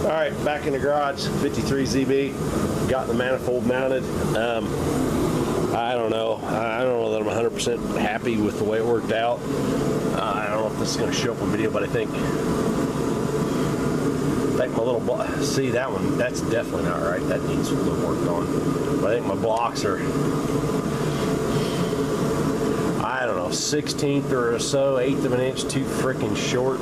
All right, back in the garage, 53 ZB. Got the manifold mounted. I don't know that I'm 100% happy with the way it worked out. I don't know if this is going to show up on video, but I think my little see that one, that's definitely not right. That needs a little work on. But I think my blocks are, I don't know, 1/16 or so, 1/8 of an inch too freaking short.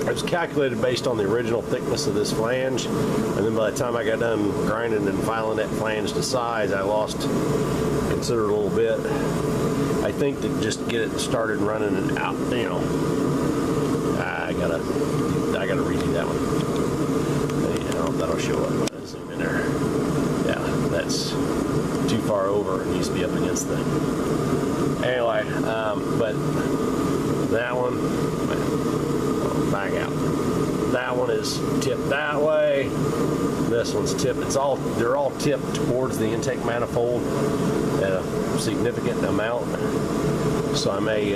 It was calculated based on the original thickness of this flange, and then by the time I got done grinding and filing that flange to size, I lost consider a little bit. I think to just get it started running and out, you know, I gotta redo that one. You know, that'll show up when I zoom in there. Yeah, that's too far over. It needs to be up against the. Anyway, but that one, back out. That one is tipped that way. This one's tipped. They're all tipped towards the intake manifold at a significant amount. So I may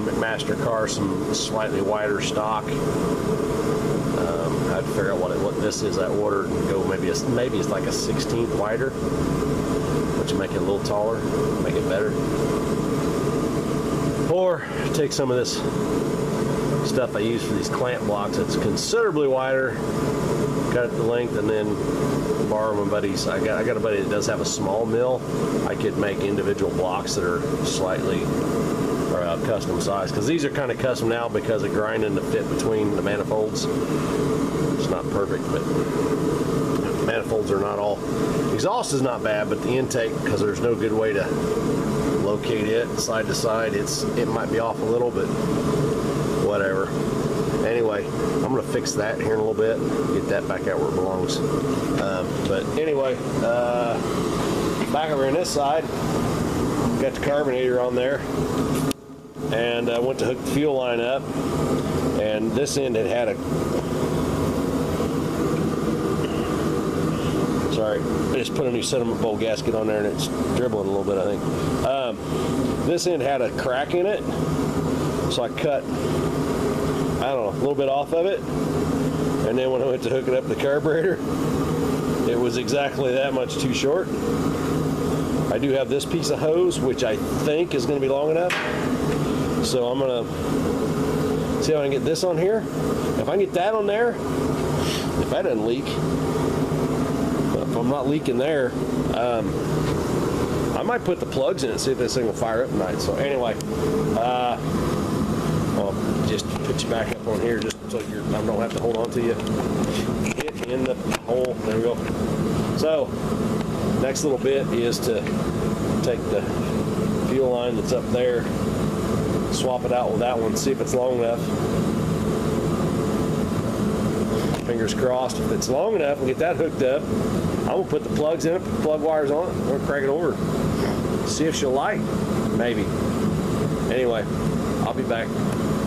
McMaster car some slightly wider stock. I'd figure out what this is. I ordered and go maybe it's like a 1/16 wider, which will make it a little taller, make it better. Or take some of this stuff I use for these clamp blocks that's considerably wider, cut it to length, and then borrow my buddies. I got a buddy that does have a small mill. I could make individual blocks that are slightly custom size, because these are kind of custom now because of grinding to fit between the manifolds. It's not perfect, but manifolds are not all. Exhaust is not bad, but the intake, because there's no good way to locate it side to side, it might be off a little, but whatever. Anyway, I'm gonna fix that here in a little bit, get that back out where it belongs. But anyway, back over on this side, got the carbonator on there, and I went to hook the fuel line up, and this end had a, sorry, I just put a new sediment bowl gasket on there and it's dribbling a little bit, I think. This end had a crack in it, so I cut, I don't know, a little bit off of it, and then when I went to hook it up to the carburetor, it was exactly that much too short. I do have this piece of hose, which I think is going to be long enough, so I'm going to see if I can get this on here. If I can get that on there, if that doesn't leak, if I'm not leaking there, I might put the plugs in it and see if this thing will fire up tonight. So anyway, I'll just put you back up on here just so I don't have to hold on to you. Get in the hole. There we go. So next little bit is to take the fuel line that's up there, swap it out with that one, see if it's long enough. Fingers crossed, if it's long enough, we'll get that hooked up. I'm gonna put the plugs in it, put the plug wires on it, we'll crank it over. See if she'll light, maybe. Anyway, I'll be back.